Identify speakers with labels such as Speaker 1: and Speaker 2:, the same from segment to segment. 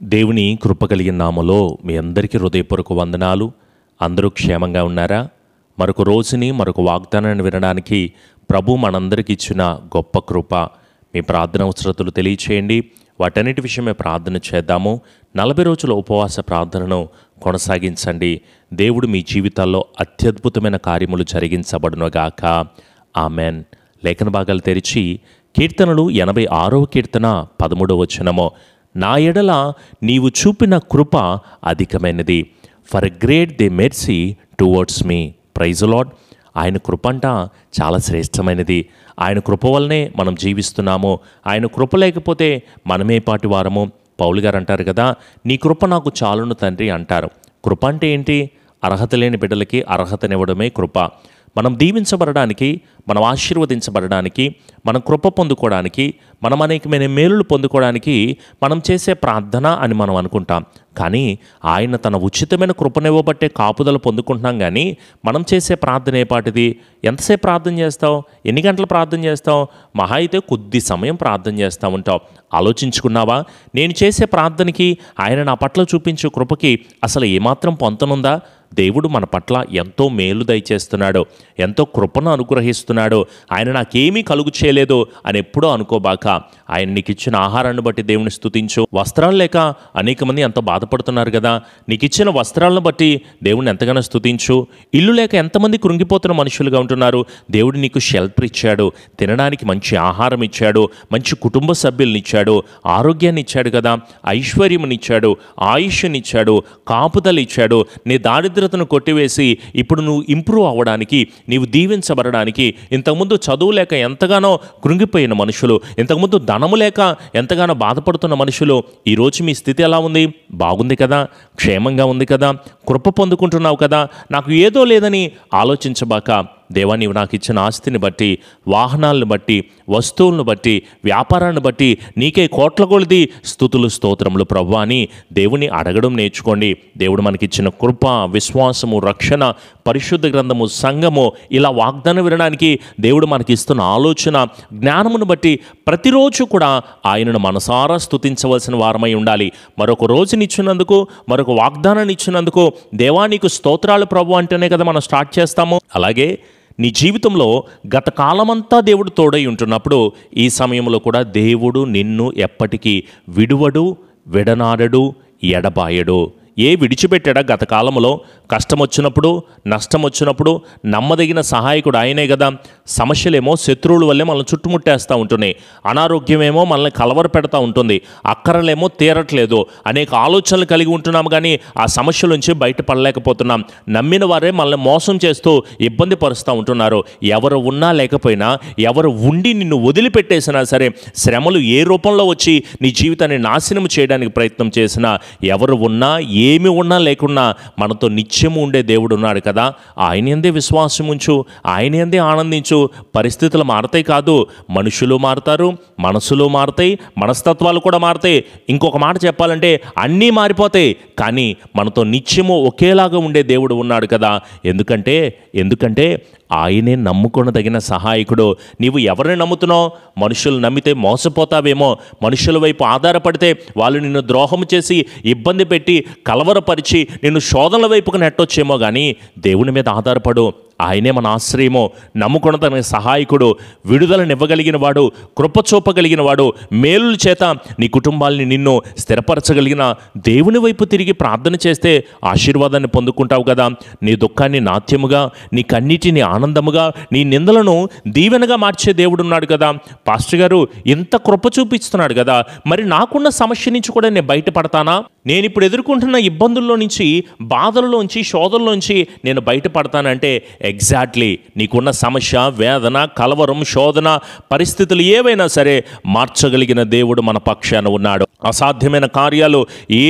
Speaker 1: దేవుని కృప కలిగిన నామలో మీ అందరికీ హృదయపూర్వక వందనాలు. అందరూ క్షేమంగా ఉన్నారా? మరొక రోజుని మరొక వాగ్దానాన్ని వినడానికి ప్రభు మనందరికి ఇచ్చిన గొప్ప కృప. మీ ప్రార్థన అవసరతలు తెలియచేయండి. వాటన్నిటి విషయమే ప్రార్థన చేద్దాము. 40 రోజుల ఉపవాస ప్రార్థనను కొనసాగించండి. దేవుడు మీ జీవితాల్లో అత్యద్భుతమైన కార్యములు జరిగించబడునుగాక. ఆమెన్. లేఖన భాగాలు తెరిచి కీర్తనలు 86వ కీర్తన 13వ వచనము, నా ఎడల నీవు చూపిన కృప అధికమైనది. For great the mercy towards me. Praise lord. ఆయన కృప అంట చాలా శ్రేష్టమైనది. ఆయన కృప వల్లనే మనం జీవిస్తున్నాము. ఆయన కృప లేకపోతే మనమే పాటి వారము. పౌలు గారు అంటారు కదా, నీ కృప నాకు చాలును తండ్రి అంటారు. కృప అంటే ఏంటి? అర్హత లేని బిడ్డలకి అర్హతనివ్వడమే కృప. మనం దీవించబడడానికి, మనం ఆశీర్వదించబడడానికి, మనం కృప పొందుకోవడానికి, మనం అనేకమైన మేలులు పొందుకోవడానికి మనం చేసే ప్రార్థన అని మనం అనుకుంటాం. కానీ ఆయన తన ఉచితమైన కృపనివ్వబట్టే కాపుదల పొందుకుంటున్నాం. కానీ మనం చేసే ప్రార్థన ఏపాటిది? ఎంతసేపు ప్రార్థన చేస్తావు? ఎన్ని గంటలు ప్రార్థన చేస్తావు? మహా అయితే కొద్ది సమయం ప్రార్థన చేస్తూ ఉంటావు. ఆలోచించుకున్నావా? నేను చేసే ప్రార్థనకి, ఆయన నా పట్ల చూపించే కృపకి అసలు ఏమాత్రం పొంతనుందా? దేవుడు మన పట్ల ఎంతో మేలు దయచేస్తున్నాడు, ఎంతో కృపను అనుగ్రహిస్తున్నాడు. ఆయన నాకేమీ కలుగు చేయలేదు అని ఎప్పుడూ అనుకోబాక. ఆయన నీకు ఇచ్చిన ఆహారాన్ని బట్టి దేవుని స్తుతించు. వస్త్రాలు లేక అనేక మంది ఎంతో బాధపడుతున్నారు కదా, నీకు ఇచ్చిన వస్త్రాలను బట్టి దేవుడిని ఎంతగానో స్తుతించు. ఇల్లు లేక ఎంతమంది కృంగిపోతున్న మనుషులుగా ఉంటున్నారు. దేవుడు నీకు షెల్టర్ ఇచ్చాడు, తినడానికి మంచి ఆహారం ఇచ్చాడు, మంచి కుటుంబ సభ్యుల్ని ఇచ్చాడు, ఆరోగ్యాన్ని ఇచ్చాడు కదా, ఐశ్వర్యమునిచ్చాడు, ఆయుష్నిచ్చాడు, కాపుదలు ఇచ్చాడు. నీ దారిద్రతను కొట్టివేసి ఇప్పుడు నువ్వు ఇంప్రూవ్ అవ్వడానికి, నీవు దీవించబడడానికి. ఇంతకుముందు చదువు లేక ఎంతగానో కృంగిపోయిన మనుషులు, ఇంతకుముందు ధనము లేక ఎంతగానో బాధపడుతున్న మనుషులు, ఈరోజు మీ స్థితి ఎలా ఉంది? బాగుంది కదా, క్షేమంగా ఉంది కదా, కృప పొందుకుంటున్నావు కదా. నాకు ఏదో లేదని ఆలోచించబాక, దేవా నీవు నాకు ఇచ్చిన ఆస్తిని బట్టి, వాహనాలను బట్టి, వస్తువులను బట్టి, వ్యాపారాన్ని బట్టి నీకే కోట్ల కొలది స్తుతులు స్తోత్రములు ప్రభువా అని దేవుని అడగడం నేర్చుకోండి. దేవుడు మనకిచ్చిన కృప, విశ్వాసము, రక్షణ, పరిశుద్ధ గ్రంథము, సంఘము, ఇలా వాగ్దానం వినడానికి దేవుడు మనకి ఇస్తున్న ఆలోచన, జ్ఞానమును బట్టి ప్రతిరోజు కూడా ఆయనను మనసారా స్తుతించవలసిన వారమై ఉండాలి. మరొక రోజునిచ్చినందుకు, మరొక వాగ్దానాన్ని ఇచ్చినందుకు దేవా నీకు స్తోత్రాలు ప్రభు అంటేనే కదా మనం స్టార్ట్ చేస్తాము. అలాగే నీ జీవితంలో గత కాలమంతా దేవుడు తోడై ఉంటున్నప్పుడు ఈ సమయంలో కూడా దేవుడు నిన్ను ఎప్పటికీ విడువడు, విడనాడడు, ఎడబాయడు. విడిచిపెట్టాడా? గత కాలంలో కష్టం వచ్చినప్పుడు, నష్టం వచ్చినప్పుడు నమ్మదగిన సహాయకుడు ఆయనే కదా. సమస్యలేమో శత్రువుల వల్లే మనల్ని చుట్టుముట్టేస్తూ ఉంటున్నాయి, అనారోగ్యమేమో మనల్ని కలవర పెడతా ఉంటుంది, అక్కరలేమో తీరట్లేదు, అనేక ఆలోచనలు కలిగి ఉంటున్నాం. కానీ ఆ సమస్యల నుంచి బయటపడలేకపోతున్నాం. నమ్మిన వారే మనల్ని మోసం చేస్తూ ఇబ్బంది పరుస్తూ ఉంటున్నారు. ఎవరు ఉన్నా లేకపోయినా, ఎవరు ఉండి నిన్ను వదిలిపెట్టేసినా సరే, శ్రమలు ఏ రూపంలో వచ్చి నీ జీవితాన్ని నాశనం చేయడానికి ప్రయత్నం చేసినా, ఎవరు ఉన్నా ఏమి ఉన్నా లేకున్నా మనతో నిత్యము ఉండే దేవుడు ఉన్నాడు కదా. ఆయన యందే విశ్వాసం ఉంచు, ఆయన యందే ఆనందించు. పరిస్థితులు మారతాయి కాదు, మనుషులు మారుతారు, మనసులు మారుతాయి, మనస్తత్వాలు కూడా మారుతాయి. ఇంకొక మాట చెప్పాలంటే అన్నీ మారిపోతాయి, కానీ మనతో నిత్యము ఒకేలాగా ఉండే దేవుడు ఉన్నాడు కదా. ఎందుకంటే ఆయనే నమ్ముకొనదగిన సహాయకుడు. నీవు ఎవరిని నమ్ముతున్నావు? మనుషులు నమ్మితే మోసపోతావేమో. మనుషుల వైపు ఆధారపడితే వాళ్ళు నిన్ను ద్రోహం చేసి, ఇబ్బంది పెట్టి, కలవరపరిచి నిన్ను శోధనల వైపుకు నెట్టొచ్చేమో. కానీ దేవుని మీద ఆధారపడు. ఆయనే మన ఆశ్రయము, నమ్ముకొనదగిన సహాయకుడు, విడుదలనివ్వగలిగిన వాడు, కృప చూపగలిగిన వాడు, మేలుల చేత నీ కుటుంబాలని నిన్ను స్థిరపరచగలిగిన దేవుని వైపు తిరిగి ప్రార్థన చేస్తే ఆశీర్వాదాన్ని పొందుకుంటావు కదా. నీ దుఃఖాన్ని నాట్యముగా, నీ కన్నీటిని ఆనందముగా, నీ నిందలను దీవెనగా మార్చే దేవుడు ఉన్నాడు కదా. పాస్టర్ గారు ఇంత కృప చూపిస్తున్నాడు కదా, మరి నాకున్న సమస్య నుంచి కూడా నేను బయటపడతానా? నేను ఇప్పుడు ఎదుర్కొంటున్న ఇబ్బందుల్లో నుంచి, బాధల్లోంచి, శోధనలోంచి నేను బయటపడతానంటే ఎగ్జాక్ట్లీ నీకున్న సమస్య, వేదన, కలవరం, శోధన, పరిస్థితులు ఏవైనా సరే మార్చగలిగిన దేవుడు మన పక్షాన ఉన్నాడు. అసాధ్యమైన కార్యాలు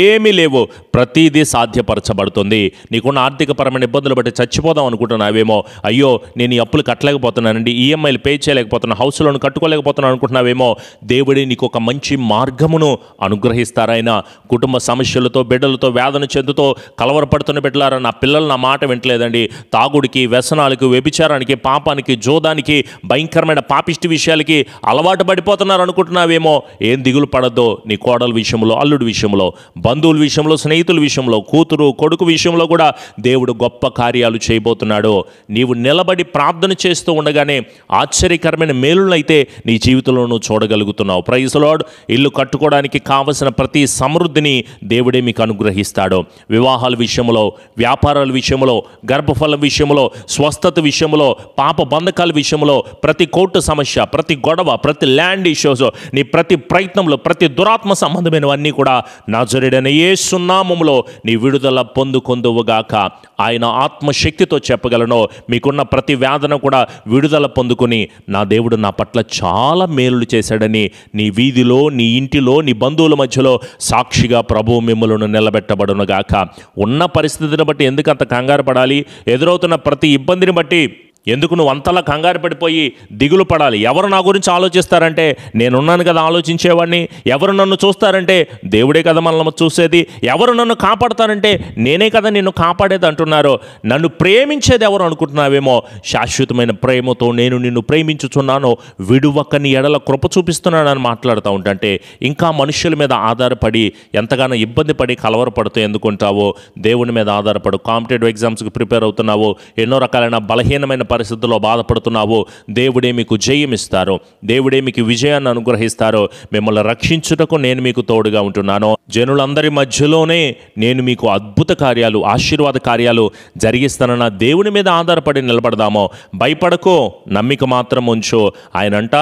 Speaker 1: ఏమీ లేవు, ప్రతిదీ సాధ్యపరచబడుతుంది. నీకున్న ఆర్థికపరమైన ఇబ్బందులు బట్టి చచ్చిపోదాం అనుకుంటున్నావేమో. అయ్యో నేను ఈ అప్పులు కట్టలేకపోతున్నానండి, ఈఎంఐలు పే చేయలేకపోతున్నా, హౌస్ లోన్ కట్టుకోలేకపోతున్నాను అనుకుంటున్నావేమో. దేవుడే నీకు ఒక మంచి మార్గమును అనుగ్రహిస్తారాయన. కుటుంబ సమస్య సమస్యలతో, బిడ్డలతో వేదన చెందుతో కలవరపడుతున్న బిడ్డలారా, నా పిల్లలు నా మాట వింటలేదండి, తాగుడికి, వ్యసనాలకు, వ్యభిచారానికి, పాపానికి, జోదానికి, భయంకరమైన పాపిష్టి విషయాలకి అలవాటు పడిపోతున్నారు అనుకుంటున్నావేమో. ఏం దిగులు పడద్దో. నీ కోడల విషయంలో, అల్లుడి విషయంలో, బంధువుల విషయంలో, స్నేహితుల విషయంలో, కూతురు కొడుకు విషయంలో కూడా దేవుడు గొప్ప కార్యాలు చేయబోతున్నాడు. నీవు నిలబడి ప్రార్థన చేస్తూ ఉండగానే ఆశ్చర్యకరమైన మేలులైతే నీ జీవితంలో నువ్వు చూడగలుగుతున్నావు. Praise lord. ఇల్లు కట్టుకోవడానికి కావలసిన ప్రతి సమృద్ధిని దేవుడే మీకు అనుగ్రహిస్తాడు. వివాహాల విషయంలో, వ్యాపారాల విషయంలో, గర్భఫలం విషయంలో, స్వస్థత విషయంలో, పాప బంధకాల విషయంలో, ప్రతి కోర్టు సమస్య, ప్రతి గొడవ, ప్రతి ల్యాండ్ ఇష్యూస్, నీ ప్రతి ప్రయత్నంలో, ప్రతి దురాత్మ సంబంధమైనవన్నీ కూడా నజరేయుడైన యేసు నామములో నీ విడుదల పొందుకొందువుగాక. ఆయన ఆత్మశక్తితో చెప్పగలను, మీకున్న ప్రతి వేదన కూడా విడుదల పొందుకొని, నా దేవుడు నా పట్ల చాలా మేలులు చేశాడని నీ వీధిలో, నీ ఇంటిలో, నీ బంధువుల మధ్యలో సాక్షిగా ప్రభువు మిమ్మలను నిలబెట్టబడునుగాక. ఉన్న పరిస్థితిని బట్టి ఎందుకు అంత కంగారు పడాలి? ఎదురవుతున్న ప్రతి ఇబ్బందిని బట్టి ఎందుకు నువ్వు అంతలా కంగారు పడిపోయి దిగులు పడాలి? ఎవరు నా గురించి ఆలోచిస్తారంటే నేనున్నాను కదా ఆలోచించేవాడిని. ఎవరు నన్ను చూస్తారంటే దేవుడే కదా మనల్ని చూసేది. ఎవరు నన్ను కాపాడతారంటే నేనే కదా నిన్ను కాపాడేది అంటున్నారు. నన్ను ప్రేమించేది ఎవరు అనుకుంటున్నావేమో. శాశ్వతమైన ప్రేమతో నేను నిన్ను ప్రేమించుచున్నాను, విడువక నీ ఎడల కృప చూపిస్తున్నానని మాట్లాడుతూ ఉంటే ఇంకా మనుషుల మీద ఆధారపడి ఎంతగానో ఇబ్బంది పడి కలవరపడుతూ ఎందుకుంటావో. దేవుని మీద ఆధారపడు. కాంపిటేటివ్ ఎగ్జామ్స్కి ప్రిపేర్ అవుతున్నావు, ఎన్నో రకాలైన బలహీనమైన పరిస్థితుల్లో బాధపడుతున్నావు. దేవుడే మీకు జయం ఇస్తారు, దేవుడే మీకు విజయాన్ని అనుగ్రహిస్తారు. మిమ్మల్ని రక్షించుటకు నేను మీకు తోడుగా ఉంటున్నాను. జనులందరి మధ్యలోనే నేను మీకు అద్భుత కార్యాలు, ఆశీర్వాద కార్యాలు జరిగిస్తానన్న దేవుని మీద ఆధారపడి నిలబడదామో. భయపడకో, నమ్మిక మాత్రం ఉంచు. ఆయనంట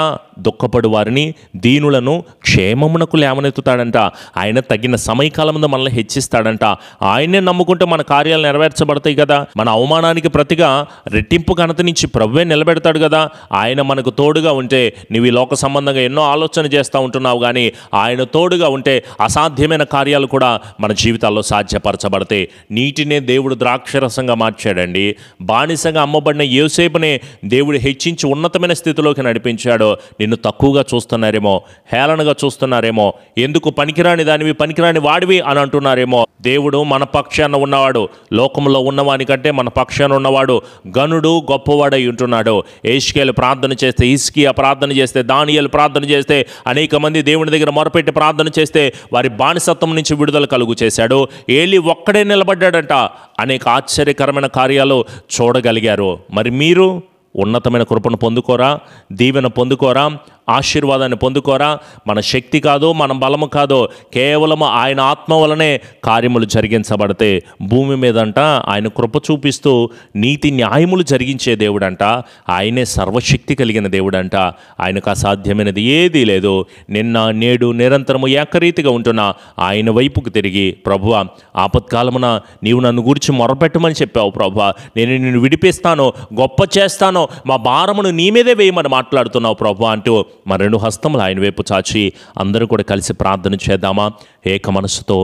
Speaker 1: దుఃఖపడు వారిని, దీనులను క్షేమమునకు లేవనెత్తుతాడంట. ఆయన తగిన సమయకాలంలో మనల్ని హెచ్చిస్తాడంట. ఆయనే నమ్ముకుంటే మన కార్యాలు నెరవేర్చబడతాయి కదా. మన అవమానానికి ప్రతిగా రెట్టింపు ఘనత నుంచి ప్రభువే నిలబెడతాడు కదా. ఆయన మనకు తోడుగా ఉంటే, నువ్వు ఈ లోక సంబంధంగా ఎన్నో ఆలోచన చేస్తూ ఉంటున్నావు, కానీ ఆయన తోడుగా ఉంటే అసాధ్యమైన కార్యాలు కూడా మన జీవితాల్లో సాధ్యపరచబడతాయి. నీటినే దేవుడు ద్రాక్షరసంగా మార్చాడండి. బానిసగా అమ్మబడిన యోసేపునే దేవుడు హెచ్చించి ఉన్నతమైన స్థితిలోకి నడిపించాడు. నిన్ను తక్కువగా చూస్తున్నారేమో, హేళనగా చూస్తున్నారేమో, ఎందుకు పనికిరాని దానివి, పనికిరాని వాడివి అని అంటున్నారేమో. దేవుడు మన పక్షాన ఉన్నవాడు. లోకంలో ఉన్నవానికంటే మన పక్షాన ఉన్నవాడు గనుడు, గొప్పవాడై ఉంటున్నాడు. యేష్కేలు ప్రార్థన చేస్తే, హిజ్కియా ప్రార్థన చేస్తే, దానియేలు ప్రార్థన చేస్తే, అనేక మంది దేవుని దగ్గర మొరపెట్టి ప్రార్థన చేస్తే వారి బానిసత్వం నుంచి విడుదల కలుగు చేశాడు. ఏలీ ఒక్కడే నిలబడ్డాడంట. అనేక ఆశ్చర్యకరమైన కార్యాలు చూడగలిగారు. మరి మీరు ఉన్నతమైన కృపను పొందుకోరా? దీవెన పొందుకోరా? ఆశీర్వాదాన్ని పొందుకోరా? మన శక్తి కాదు, మన బలము కాదు, కేవలము ఆయన ఆత్మ వలనే కార్యములు జరిగించబడితే. భూమి మీదంట ఆయన కృప చూపిస్తూ నీతి న్యాయములు జరిగించే దేవుడంట. ఆయనే సర్వశక్తి కలిగిన దేవుడంట. ఆయనకు అసాధ్యమైనది ఏదీ లేదు. నిన్న నేడు నిరంతరము ఏకరీతిగా ఉంటున్నా ఆయన వైపుకు తిరిగి, ప్రభువా ఆపత్కాలమున నీవు నన్ను గురించి మొరపెట్టమని చెప్పావు ప్రభువా, నేను నిన్ను విడిపిస్తాను, గొప్ప చేస్తాను, మా భారమును నీ మీదే వేయమని మాట్లాడుతున్నావు ప్రభువా అంటూ మా రెండు హస్తములు ఆయన వైపు చాచి అందరూ కూడా కలిసి ప్రార్థన చేద్దామా? ఏక మనసుతో,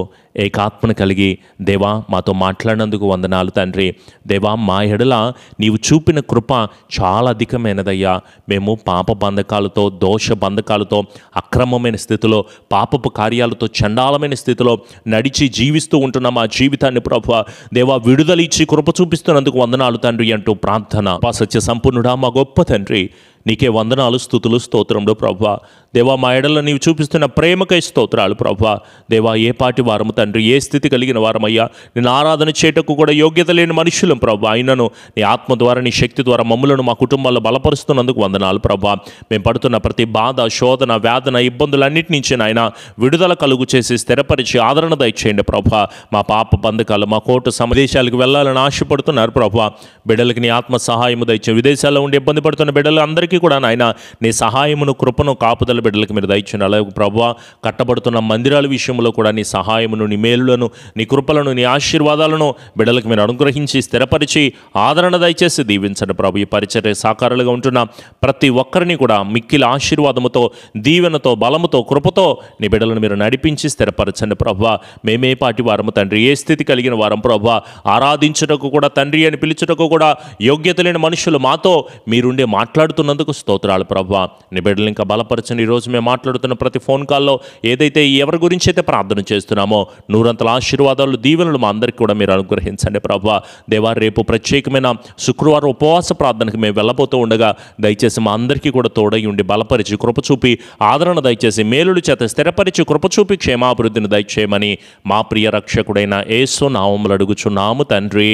Speaker 1: ఏకాత్మను కలిగి, దేవా మాతో మాట్లాడినందుకు వందనాలు తండ్రి. దేవా మా ఎడల నీవు చూపిన కృప చాలా అధికమైనదయ్యా. మేము పాప బంధకాలతో, దోష బంధకాలతో, అక్రమమైన స్థితిలో, పాపపు కార్యాలతో, చండాలమైన స్థితిలో నడిచి జీవిస్తూ ఉంటున్న మా జీవితాన్ని ప్రభువా దేవా విడుదల ఇచ్చి కృప చూపిస్తున్నందుకు వందనాలు తండ్రి అంటూ ప్రార్థన. సత్య సంపూర్ణుడా మా గొప్ప తండ్రి, నీకే వందనాలు, స్తుతులు, స్తోత్రములు ప్రభువా. దేవా మా ఎడల నీవు చూపిస్తున్న ప్రేమకై స్తోత్రాలు ప్రభువా. దేవా ఏ పాటి వారము తండ్రి, ఏ స్థితి కలిగిన వారమయ్యా, నేను ఆరాధన చేయటకు కూడా యోగ్యత లేని మనుషులం ప్రభువా. అయినను నీ ఆత్మ ద్వారా, నీ శక్తి ద్వారా మమ్ములను, మా కుటుంబాల్లో బలపరుస్తున్నందుకు వందనాలు ప్రభువా. మేము పడుతున్న ప్రతి బాధ, శోధన, వేదన, ఇబ్బందులన్నిటి నుంచి నాయన విడుదల కలుగు చేసి స్థిరపరిచి ఆదరణ దయచేయండి ప్రభువా. మా పాప బంధకాలు, మా కోర్టు విదేశాలకు వెళ్ళాలని ఆశపడుతున్నారు ప్రభువా. బిడ్డలకి నీ ఆత్మ సహాయము దయచే. విదేశాల్లో ఉండి ఇబ్బంది పడుతున్న బిడ్డలు అందరికీ కూడా నాయన నీ సహాయమును, కృపను, కాపుదల బిడ్డలకు మీరు దయచేయండి. అలాగే ప్రభువా కట్టబడుతున్న మందిరాల విషయంలో కూడా నీ సహాయమును, నీ మేలులను, నీ కృపలను, నీ ఆశీర్వాదాలను బిడ్డలకు మీరు అనుగ్రహించి స్థిరపరిచి ఆదరణ దయచేసి దీవించండి ప్రభు. ఈ పరిచర్య సాకారులుగా ఉంటున్న ప్రతి ఒక్కరిని కూడా మిక్కిలి ఆశీర్వాదముతో, దీవెనతో, బలముతో, కృపతో నీ బిడ్డలను మీరు నడిపించి స్థిరపరచండి ప్రభువా. మేమే పాటి వారము తండ్రి, ఏ స్థితి కలిగిన వారం ప్రభువా, ఆరాధించుటకు కూడా, తండ్రి అని పిలుచుటకు కూడా యోగ్యత లేని మనుషులు మాతో మీరుండే మాట్లాడుతున్నందుకు స్తోత్రాలు ప్రభువా. నీ బిడ్డలు ఇంకా బలపరచని ఈరోజు మేము మాట్లాడుతున్న ప్రతి ఫోన్ కాల్లో ఏదైతే ఎవరి గురించి అయితే ప్రార్థన చేస్తున్నామో నూరంతల ఆశీర్వాదాలు దీవెనలు మా అందరికీ కూడా మీరు అనుగ్రహించండి ప్రభువా. దేవా, రేపు ప్రత్యేకమైన శుక్రవారం ఉపవాస ప్రార్థనకు మేము వెళ్ళబోతూ ఉండగా దయచేసి మా అందరికీ కూడా తోడై ఉండి బలపరిచి కృపచూపి ఆదరణ దయచేసి మేలుడు చేత స్థిరపరిచి కృపచూపి క్షేమాభివృద్ధిని దయచేయమని మా ప్రియ రక్షకుడైన యేసు నామములో అడుగుచున్నాము తండ్రి,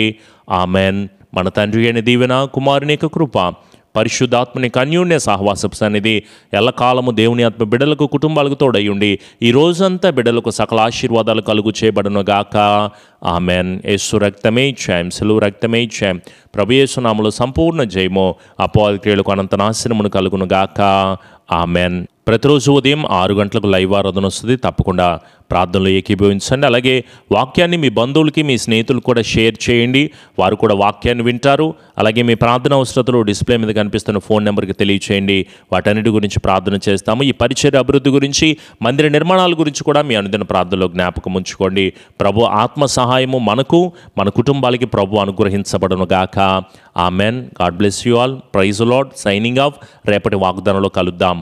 Speaker 1: ఆమెన్. మన తండ్రి అయిన దీవెన, కుమారుని యొక్క కృప, పరిశుద్ధాత్మని అన్యోన్య సహవాసపు సన్నిధి ఎల్లకాలము దేవుని ఆత్మ బిడ్డలకు కుటుంబాలకు తోడయ్యుండి ఈ రోజంతా బిడ్డలకు సకల ఆశీర్వాదాలు కలుగు చేయబడును గాక. ఆమెన్. యేసు రక్తమే జయం, సిలువ రక్తమే జయం. ప్రభు యేసు నామములో సంపూర్ణ జయము, అపవాది క్రియలకు అనంత నాశనమును కలుగును గాక. ఆమెన్. ప్రతిరోజు ఉదయం 6 గంటలకు లైవ్ ఆరాధన వస్తుంది. తప్పకుండా ప్రార్థనలో ఏకీభవించండి. అలాగే వాక్యాన్ని మీ బంధువులకి, మీ స్నేహితులకు కూడా షేర్ చేయండి. వారు కూడా వాక్యాన్ని వింటారు. అలాగే మీ ప్రార్థన అవసరతలు డిస్ప్లే మీద కనిపిస్తున్న ఫోన్ నెంబర్కి తెలియచేయండి. వాటన్నిటి గురించి ప్రార్థన చేస్తాము. ఈ పరిచర్య అభివృద్ధి గురించి, మందిర నిర్మాణాల గురించి కూడా మీ అనుదిన ప్రార్థనలో జ్ఞాపకం ఉంచుకోండి. ప్రభు ఆత్మ సహాయము మనకు, మన కుటుంబాలకి ప్రభు అనుగ్రహించబడును గాక. Amen. God bless you all. Praise Lord. Signing off. రేపటి వాగ్దానంలో కలుద్దాం.